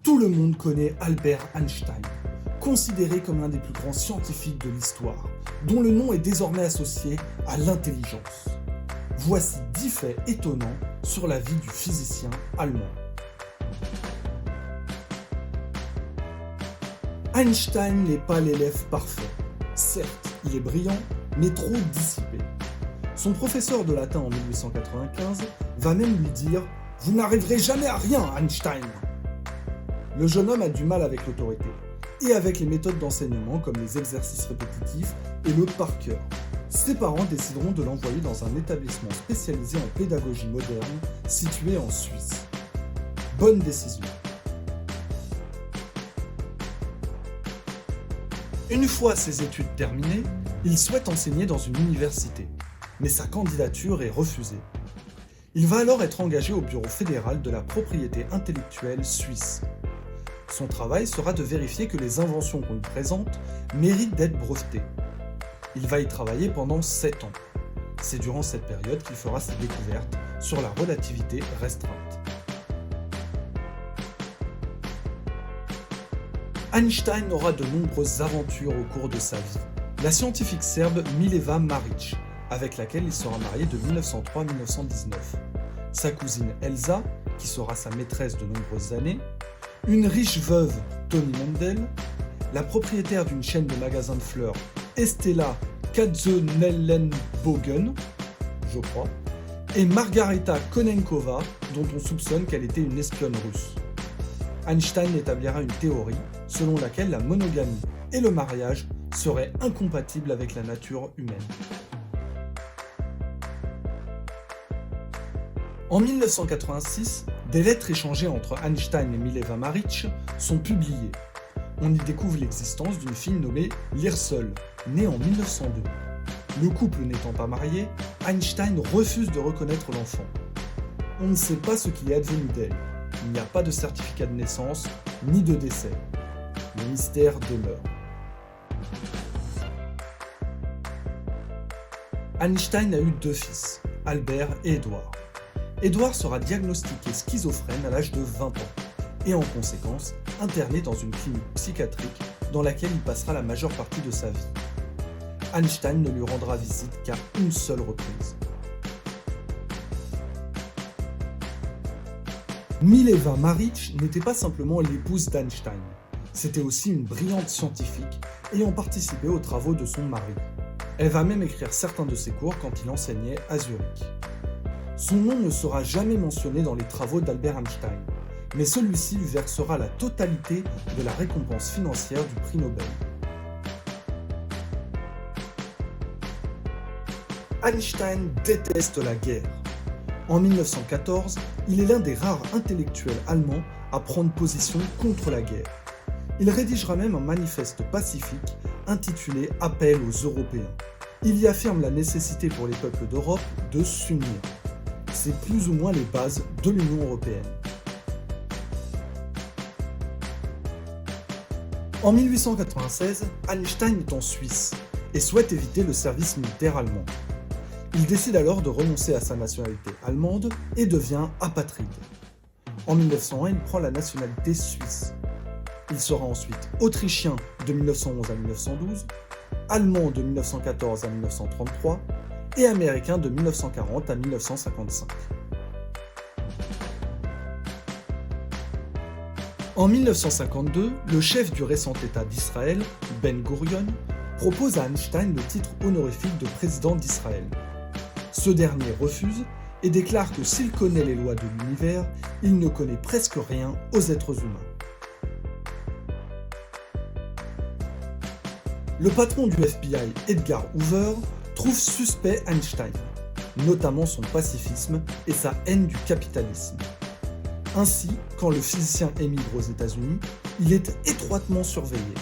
Tout le monde connaît Albert Einstein, considéré comme l'un des plus grands scientifiques de l'histoire, dont le nom est désormais associé à l'intelligence. Voici 10 faits étonnants sur la vie du physicien allemand. Einstein n'est pas l'élève parfait. Certes, il est brillant, mais trop dissipé. Son professeur de latin en 1895 va même lui dire « Vous n'arriverez jamais à rien, Einstein !» Le jeune homme a du mal avec l'autorité, et avec les méthodes d'enseignement comme les exercices répétitifs et le par cœur. Ses parents décideront de l'envoyer dans un établissement spécialisé en pédagogie moderne situé en Suisse. Bonne décision. Une fois ses études terminées, il souhaite enseigner dans une université, mais sa candidature est refusée. Il va alors être engagé au bureau fédéral de la propriété intellectuelle suisse. Son travail sera de vérifier que les inventions qu'on lui présente méritent d'être brevetées. Il va y travailler pendant 7 ans. C'est durant cette période qu'il fera ses découvertes sur la relativité restreinte. Einstein aura de nombreuses aventures au cours de sa vie. La scientifique serbe Mileva Marić, avec laquelle il sera marié de 1903 à 1919. Sa cousine Elsa, qui sera sa maîtresse de nombreuses années. Une riche veuve, Toni Mendel. La propriétaire d'une chaîne de magasins de fleurs, Estella Katzenelnbogen, je crois. Et Margareta Konenkova, dont on soupçonne qu'elle était une espionne russe. Einstein établira une théorie selon laquelle la monogamie et le mariage seraient incompatibles avec la nature humaine. En 1986, des lettres échangées entre Einstein et Mileva Marić sont publiées. On y découvre l'existence d'une fille nommée Lirsol, née en 1902. Le couple n'étant pas marié, Einstein refuse de reconnaître l'enfant. On ne sait pas ce qui est advenu d'elle. Il n'y a pas de certificat de naissance, ni de décès. Le mystère demeure. Einstein a eu 2 fils, Albert et Édouard. Édouard sera diagnostiqué schizophrène à l'âge de 20 ans et en conséquence interné dans une clinique psychiatrique dans laquelle il passera la majeure partie de sa vie. Einstein ne lui rendra visite qu'à une seule reprise. Mileva Marić n'était pas simplement l'épouse d'Einstein, c'était aussi une brillante scientifique ayant participé aux travaux de son mari. Elle va même écrire certains de ses cours quand il enseignait à Zurich. Son nom ne sera jamais mentionné dans les travaux d'Albert Einstein, mais celui-ci lui versera la totalité de la récompense financière du prix Nobel. Einstein déteste la guerre. En 1914, il est l'un des rares intellectuels allemands à prendre position contre la guerre. Il rédigera même un manifeste pacifique intitulé « Appel aux Européens ». Il y affirme la nécessité pour les peuples d'Europe de s'unir. C'est plus ou moins les bases de l'Union européenne. En 1896, Einstein est en Suisse et souhaite éviter le service militaire allemand. Il décide alors de renoncer à sa nationalité allemande et devient apatride. En 1901, il prend la nationalité suisse. Il sera ensuite autrichien de 1911 à 1912, allemand de 1914 à 1933 et américain de 1940 à 1955. En 1952, le chef du récent État d'Israël, Ben Gurion, propose à Einstein le titre honorifique de président d'Israël. Ce dernier refuse et déclare que s'il connaît les lois de l'univers, il ne connaît presque rien aux êtres humains. Le patron du FBI, Edgar Hoover, trouve suspect Einstein, notamment son pacifisme et sa haine du capitalisme. Ainsi, quand le physicien émigre aux États-Unis, il est étroitement surveillé.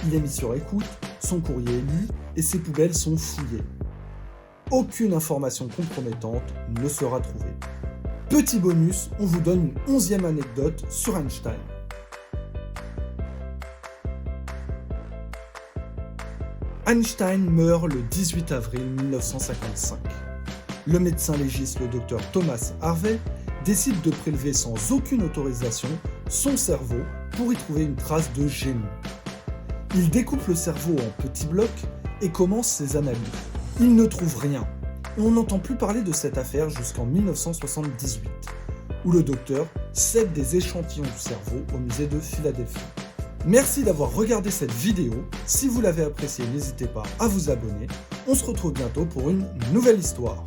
Il est mis sur écoute, son courrier est lu et ses poubelles sont fouillées. Aucune information compromettante ne sera trouvée. Petit bonus, on vous donne une 11e anecdote sur Einstein. Einstein meurt le 18 avril 1955. Le médecin légiste, le docteur Thomas Harvey, décide de prélever sans aucune autorisation son cerveau pour y trouver une trace de génie. Il découpe le cerveau en petits blocs et commence ses analyses. Il ne trouve rien, et on n'entend plus parler de cette affaire jusqu'en 1978, où le docteur cède des échantillons du cerveau au musée de Philadelphie. Merci d'avoir regardé cette vidéo. Si vous l'avez appréciée, n'hésitez pas à vous abonner. On se retrouve bientôt pour une nouvelle histoire.